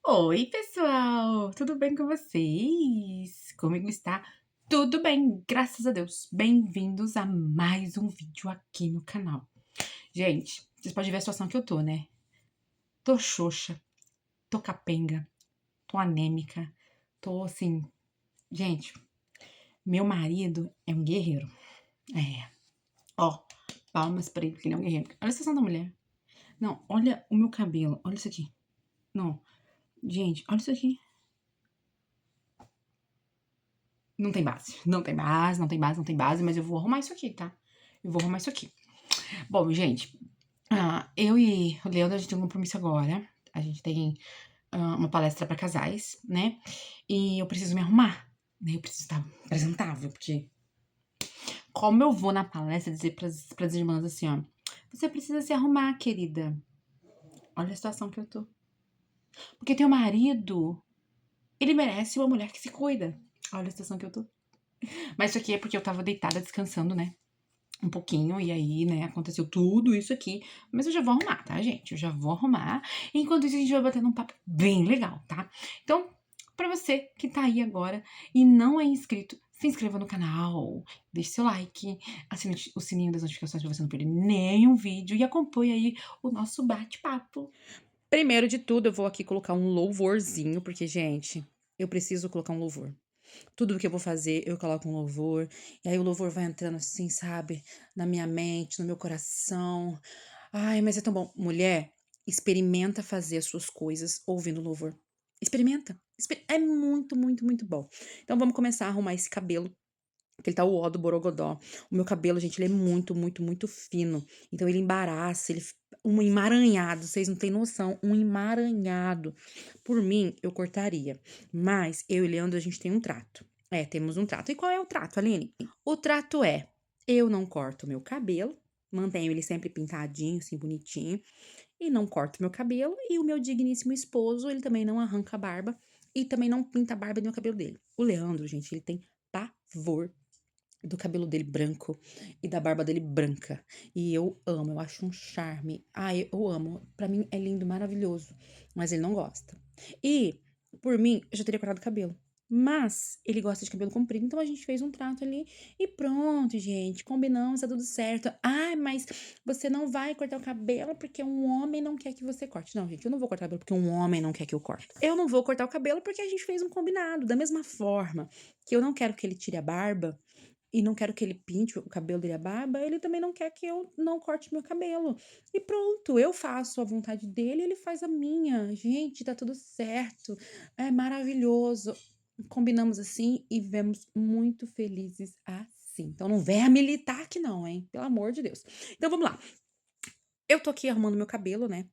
Oi, pessoal, tudo bem com vocês? Comigo está tudo bem, graças a Deus. Bem-vindos a mais um vídeo aqui no canal. Gente, vocês podem ver a situação que eu tô, né? Tô xoxa, tô capenga, tô anêmica, tô assim. Gente, meu marido é um guerreiro. É, ó, palmas pra ele, porque ele é um guerreiro. Olha a situação da mulher. Não, olha o meu cabelo, olha isso aqui. Não, gente, olha isso aqui. Não tem base, não tem base, não tem base, não tem base, mas eu vou arrumar isso aqui, tá? Eu vou arrumar isso aqui. Bom, gente, eu e o Leandro, a gente tem um compromisso agora. A gente tem uma palestra pra casais, né? E eu preciso me arrumar, né? Eu preciso estar apresentável, porque como eu vou na palestra dizer pras irmãs assim, ó, você precisa se arrumar, querida. Olha a situação que eu tô. Porque teu marido, ele merece uma mulher que se cuida. Olha a situação que eu tô. Mas isso aqui é porque eu tava deitada descansando, né? Um pouquinho, e aí, né, aconteceu tudo isso aqui. Mas eu já vou arrumar, tá, gente? Eu já vou arrumar. Enquanto isso, a gente vai batendo um papo bem legal, tá? Então, pra você que tá aí agora e não é inscrito, se inscreva no canal, deixe seu like, assine o sininho das notificações pra você não perder nenhum vídeo e acompanhe aí o nosso bate-papo. Primeiro de tudo, eu vou aqui colocar um louvorzinho, porque, gente, eu preciso colocar um louvor. Tudo que eu vou fazer, eu coloco um louvor, e aí o louvor vai entrando assim, sabe, na minha mente, no meu coração. Ai, mas é tão bom. Mulher, experimenta fazer as suas coisas ouvindo louvor. Experimenta. É muito, muito, muito bom. Então vamos começar a arrumar esse cabelo. Que ele tá o ó do borogodó. O meu cabelo, gente, ele é muito, muito, muito fino. Então ele embaraça, um emaranhado, vocês não têm noção, um emaranhado. Por mim, eu cortaria. Mas eu e Leandro, a gente tem um trato. É, temos um trato. E qual é o trato, Aline? O trato é: eu não corto meu cabelo, mantenho ele sempre pintadinho, assim, bonitinho, e não corto meu cabelo. E o meu digníssimo esposo, ele também não arranca a barba e também não pinta a barba nem o cabelo dele. O Leandro, gente, ele tem pavor do cabelo dele branco e da barba dele branca. E eu amo, eu acho um charme. Ai, eu amo. Pra mim é lindo, maravilhoso. Mas ele não gosta. E, por mim, eu já teria cortado o cabelo. Mas ele gosta de cabelo comprido, então a gente fez um trato ali e pronto, gente. Combinamos, tá tudo certo. Ai, mas você não vai cortar o cabelo porque um homem não quer que você corte. Não, gente, eu não vou cortar o cabelo porque um homem não quer que eu corte. Eu não vou cortar o cabelo porque a gente fez um combinado. Da mesma forma que eu não quero que ele tire a barba, e não quero que ele pinte o cabelo dele a barba, ele também não quer que eu não corte meu cabelo. E pronto, eu faço a vontade dele, ele faz a minha. Gente, tá tudo certo. É maravilhoso. Combinamos assim e vivemos muito felizes assim. Então não venha militar aqui não, hein? Pelo amor de Deus. Então vamos lá. Eu tô aqui arrumando meu cabelo, né?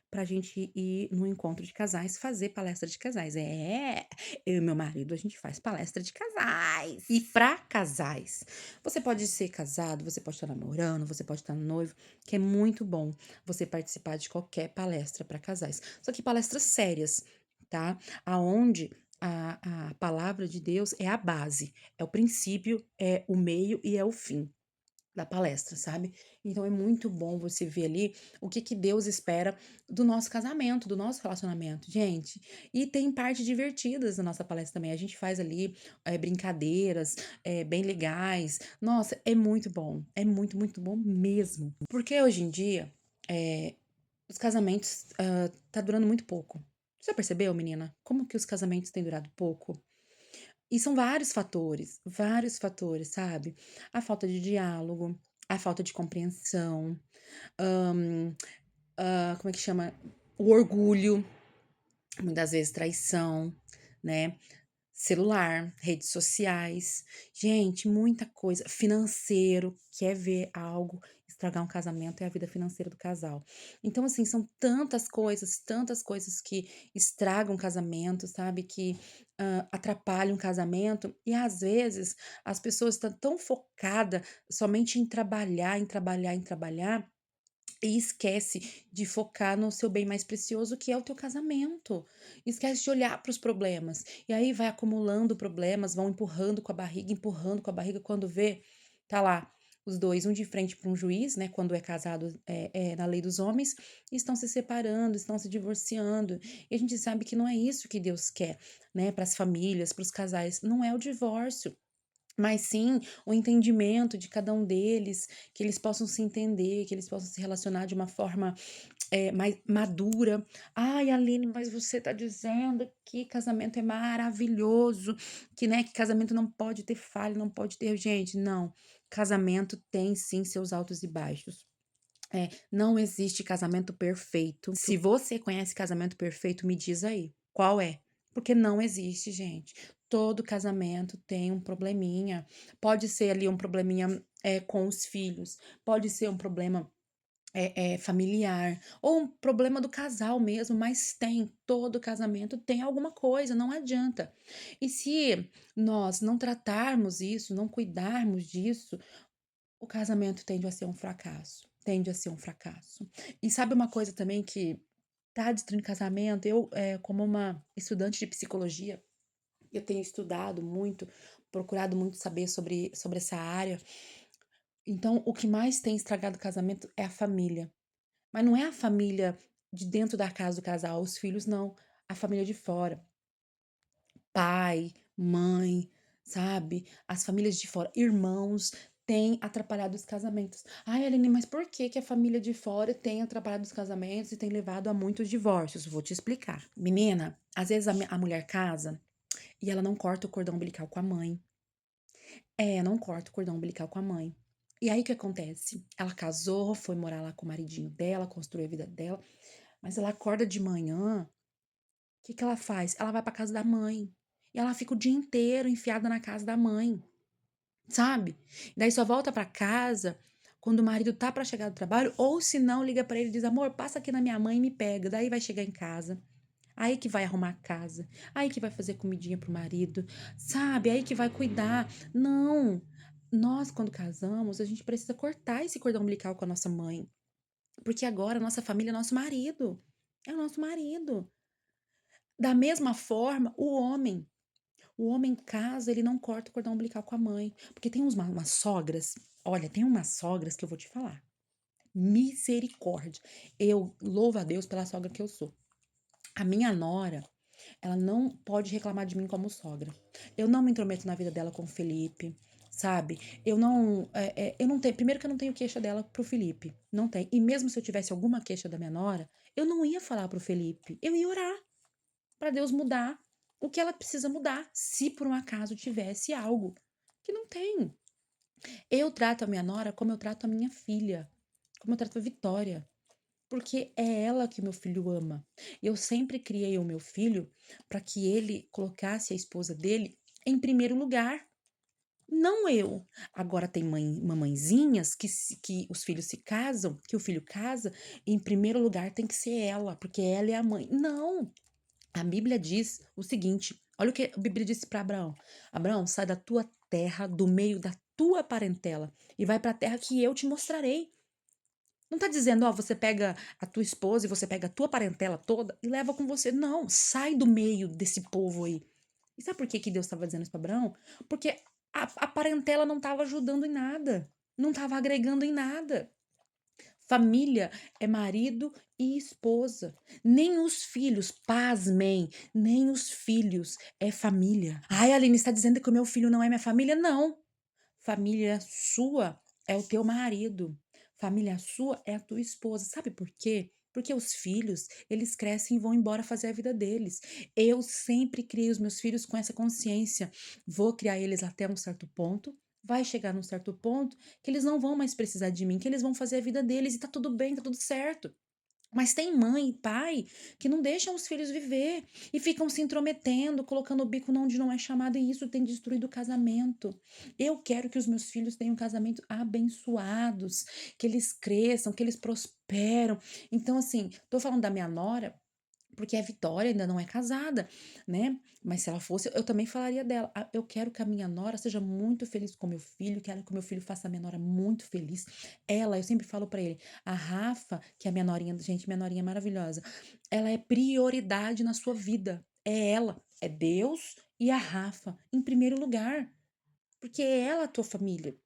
Pra gente ir no encontro de casais, fazer palestra de casais. É, eu e meu marido, a gente faz palestra de casais. E pra casais. Você pode ser casado, você pode estar namorando, você pode estar noivo, que é muito bom você participar de qualquer palestra pra casais. Só que palestras sérias, tá? Aonde a palavra de Deus é a base, é o princípio, é o meio e é o fim da palestra, sabe? Então é muito bom você ver ali o que Deus espera do nosso casamento, do nosso relacionamento, gente. E tem partes divertidas na nossa palestra também. A gente faz ali brincadeiras bem legais. Nossa, é muito bom. É muito, muito bom mesmo. Porque hoje em dia, eh, os casamentos tá durando muito pouco. Você já percebeu, menina? Como que os casamentos têm durado pouco? E são vários fatores, sabe? A falta de diálogo, a falta de compreensão, hã, como é que chama? O orgulho, muitas vezes traição, né? Celular, redes sociais, gente, muita coisa. Financeiro, quer ver algo estragar um casamento, é a vida financeira do casal. Então, assim, são tantas coisas que estragam um casamento, sabe? Que atrapalham um casamento. E às vezes as pessoas estão tão focadas somente em trabalhar, em trabalhar, em trabalhar, e esquece de focar no seu bem mais precioso, que é o teu casamento. Esquece de olhar para os problemas. E aí vai acumulando problemas, vão empurrando com a barriga, quando vê, tá lá os dois, um de frente para um juiz, né, quando é casado na lei dos homens, e estão se separando, estão se divorciando. E a gente sabe que não é isso que Deus quer, né, para as famílias, para os casais. Não é o divórcio. Mas sim o entendimento de cada um deles, que eles possam se entender, que eles possam se relacionar de uma forma mais madura. Ai, Aline, mas você tá dizendo que casamento é maravilhoso, que, né, que casamento não pode ter falha, não pode ter. Gente, não. Casamento tem sim seus altos e baixos. Não existe casamento perfeito. Se você conhece casamento perfeito, me diz aí, qual é? Porque não existe, gente. Todo casamento tem um probleminha. Pode ser ali um probleminha com os filhos, pode ser um problema familiar, ou um problema do casal mesmo, mas tem, todo casamento tem alguma coisa, não adianta. E se nós não tratarmos isso, não cuidarmos disso, o casamento tende a ser um fracasso, tende a ser um fracasso. E sabe uma coisa também que tá destruindo casamento? Eu, como uma estudante de psicologia, eu tenho estudado muito, procurado muito saber sobre essa área. Então, o que mais tem estragado o casamento é a família. Mas não é a família de dentro da casa do casal, os filhos não, a família de fora. Pai, mãe, sabe? As famílias de fora, irmãos, têm atrapalhado os casamentos. Ai, Aline, mas por que que a família de fora tem atrapalhado os casamentos e tem levado a muitos divórcios? Vou te explicar. Menina, às vezes a mulher casa e ela não corta o cordão umbilical com a mãe. Não corta o cordão umbilical com a mãe. E aí o que acontece? Ela casou, foi morar lá com o maridinho dela, construiu a vida dela, mas ela acorda de manhã, o que que ela faz? Ela vai pra casa da mãe. E ela fica o dia inteiro enfiada na casa da mãe, sabe? Daí só volta pra casa quando o marido tá pra chegar do trabalho, ou se não, liga pra ele e diz: amor, passa aqui na minha mãe e me pega. Daí vai chegar em casa. Aí que vai arrumar a casa. Aí que vai fazer comidinha pro marido, sabe? Aí que vai cuidar. Não. Nós, quando casamos, a gente precisa cortar esse cordão umbilical com a nossa mãe. Porque agora a nossa família é nosso marido. É o nosso marido. Da mesma forma, o homem. O homem em casa, ele não corta o cordão umbilical com a mãe. Porque tem umas sogras. Olha, tem umas sogras que eu vou te falar. Misericórdia. Eu louvo a Deus pela sogra que eu sou. A minha nora, ela não pode reclamar de mim como sogra. Eu não me intrometo na vida dela com o Felipe, sabe? Eu não tenho. Primeiro que eu não tenho queixa dela pro Felipe. Não tem. E mesmo se eu tivesse alguma queixa da minha nora, eu não ia falar pro Felipe. Eu ia orar para Deus mudar o que ela precisa mudar, se por um acaso tivesse algo que não tem. Eu trato a minha nora como eu trato a minha filha, como eu trato a Vitória, porque é ela que meu filho ama. Eu sempre criei o meu filho para que ele colocasse a esposa dele em primeiro lugar, não eu. Agora tem mamãezinhas que os filhos se casam, que o filho casa, e em primeiro lugar tem que ser ela, porque ela é a mãe. Não! A Bíblia diz o seguinte: olha o que a Bíblia disse para Abraão: Abraão, sai da tua terra, do meio da tua parentela, e vai para a terra que eu te mostrarei. Não tá dizendo, ó, você pega a tua esposa e você pega a tua parentela toda e leva com você. Não, sai do meio desse povo aí. E sabe por que que Deus estava dizendo isso para Abraão? Porque a parentela não estava ajudando em nada, não estava agregando em nada. Família é marido e esposa. Nem os filhos, pasmem, nem os filhos é família. Ai, Aline, está dizendo que o meu filho não é minha família? Não. Família sua é o teu marido. Família sua é a tua esposa. Sabe por quê? Porque os filhos, eles crescem e vão embora fazer a vida deles. Eu sempre criei os meus filhos com essa consciência. Vou criar eles até um certo ponto. Vai chegar num certo ponto que eles não vão mais precisar de mim, que eles vão fazer a vida deles e tá tudo bem, tá tudo certo. Mas tem mãe e pai que não deixam os filhos viver e ficam se intrometendo, colocando o bico onde não é chamado, e isso tem destruído o casamento. Eu quero que os meus filhos tenham um casamento abençoados, que eles cresçam, que eles prosperam. Então, assim, tô falando da minha nora porque a Vitória ainda não é casada, né? Mas se ela fosse, eu também falaria dela. Eu quero que a minha nora seja muito feliz com meu filho, quero que o meu filho faça a minha nora muito feliz. Ela, eu sempre falo pra ele, a Rafa, que é a minha norinha, gente, minha norinha é maravilhosa, ela é prioridade na sua vida. É ela, é Deus e a Rafa em primeiro lugar, porque é ela a tua família.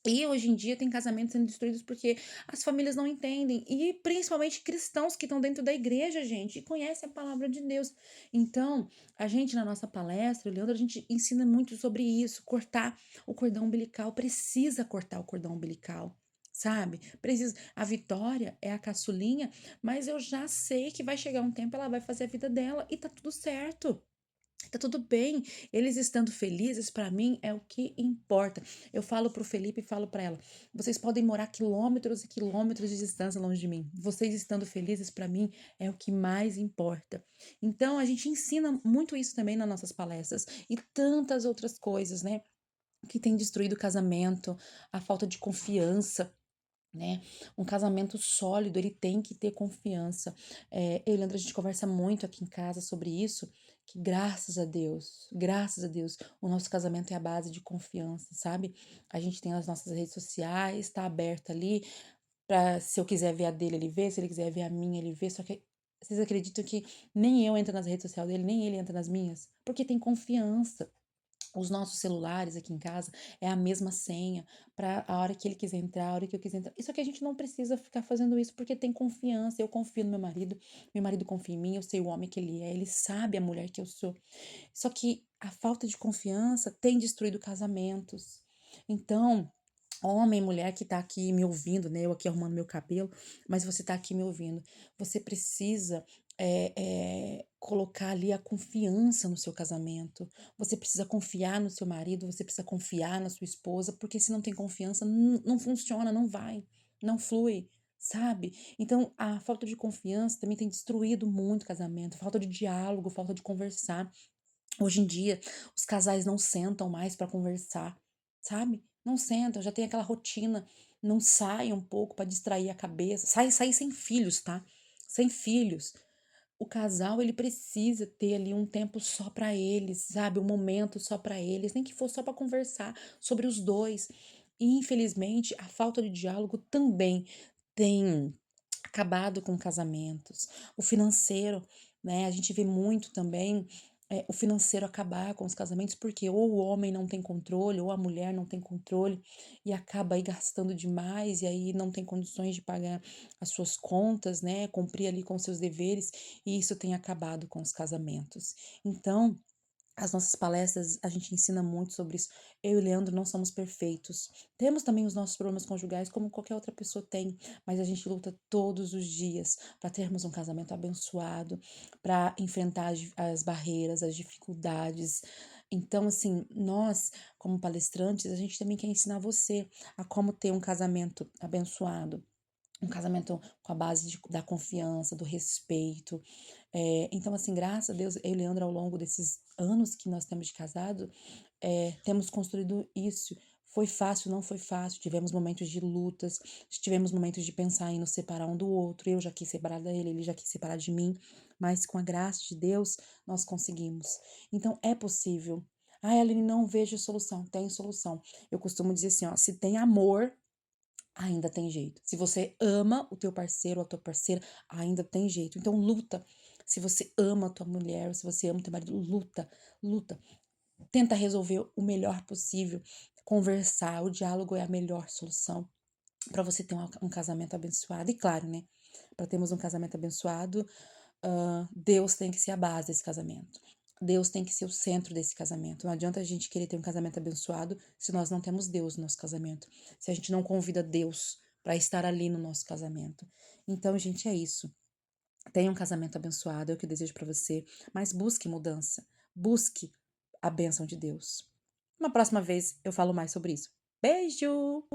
E hoje em dia tem casamentos sendo destruídos porque as famílias não entendem, e principalmente cristãos que estão dentro da igreja, gente, e conhecem a palavra de Deus. Então, a gente na nossa palestra, o Leandro, a gente ensina muito sobre isso, cortar o cordão umbilical, precisa cortar o cordão umbilical. Sabe? Precisa. A Vitória é a caçulinha, mas eu já sei que vai chegar um tempo ela vai fazer a vida dela e tá tudo certo. Tá tudo bem, eles estando felizes, para mim é o que importa. Eu falo pro Felipe e falo para ela: vocês podem morar quilômetros e quilômetros de distância longe de mim. Vocês estando felizes, para mim é o que mais importa. Então a gente ensina muito isso também nas nossas palestras e tantas outras coisas, né? Que tem destruído o casamento, a falta de confiança, né? Um casamento sólido, ele tem que ter confiança. Eu e Leandro, a gente conversa muito aqui em casa sobre isso, que graças a Deus, o nosso casamento é a base de confiança, sabe? A gente tem as nossas redes sociais, tá aberto ali, pra se eu quiser ver a dele, ele vê, se ele quiser ver a minha, ele vê, só que vocês acreditam que nem eu entro nas redes sociais dele, nem ele entra nas minhas? Porque tem confiança. Os nossos celulares aqui em casa é a mesma senha para a hora que ele quiser entrar, a hora que eu quiser entrar. Isso aqui a gente não precisa ficar fazendo isso porque tem confiança. Eu confio no meu marido confia em mim, eu sei o homem que ele é, ele sabe a mulher que eu sou. Só que a falta de confiança tem destruído casamentos. Então, homem, mulher que tá aqui me ouvindo, né? Eu aqui arrumando meu cabelo, mas você tá aqui me ouvindo. Você precisa colocar ali a confiança no seu casamento. Você precisa confiar no seu marido, você precisa confiar na sua esposa, porque se não tem confiança, não funciona, não vai, não flui, sabe? Então, a falta de confiança também tem destruído muito o casamento, falta de diálogo, falta de conversar. Hoje em dia, os casais não sentam mais para conversar, sabe? Não sentam, já tem aquela rotina, não sai um pouco para distrair a cabeça. Sai sem filhos, tá? Sem filhos. O casal, ele precisa ter ali um tempo só para eles, sabe? Um momento só para eles, nem que for só para conversar sobre os dois. E, infelizmente, a falta de diálogo também tem acabado com casamentos. O financeiro, né? A gente vê muito também o financeiro acabar com os casamentos, porque ou o homem não tem controle, ou a mulher não tem controle, e acaba aí gastando demais, e aí não tem condições de pagar as suas contas, né? Cumprir ali com seus deveres, e isso tem acabado com os casamentos. Então, as nossas palestras, a gente ensina muito sobre isso. Eu e o Leandro não somos perfeitos. Temos também os nossos problemas conjugais, como qualquer outra pessoa tem, mas a gente luta todos os dias para termos um casamento abençoado, para enfrentar as barreiras, as dificuldades. Então, assim, nós, como palestrantes, a gente também quer ensinar você a como ter um casamento abençoado. Um casamento com a base da confiança, do respeito. Então, assim, graças a Deus, eu e o Leandro, ao longo desses anos que nós temos de casado, temos construído isso. Foi fácil, não foi fácil. Tivemos momentos de lutas, tivemos momentos de pensar em nos separar um do outro. Eu já quis separar dele, ele já quis separar de mim. Mas com a graça de Deus, nós conseguimos. Então, é possível. Ah, Aline, não vejo solução. Tem solução. Eu costumo dizer assim, ó, se tem amor, ainda tem jeito. Se você ama o teu parceiro ou a tua parceira, ainda tem jeito. Então luta. Se você ama a tua mulher, se você ama o teu marido, luta, luta. Tenta resolver o melhor possível. Conversar, o diálogo é a melhor solução para você ter um casamento abençoado. E claro, né? Para termos um casamento abençoado, Deus tem que ser a base desse casamento. Deus tem que ser o centro desse casamento. Não adianta a gente querer ter um casamento abençoado se nós não temos Deus no nosso casamento. Se a gente não convida Deus para estar ali no nosso casamento. Então, gente, é isso. Tenha um casamento abençoado, é o que eu desejo para você. Mas busque mudança. Busque a bênção de Deus. Uma próxima vez eu falo mais sobre isso. Beijo!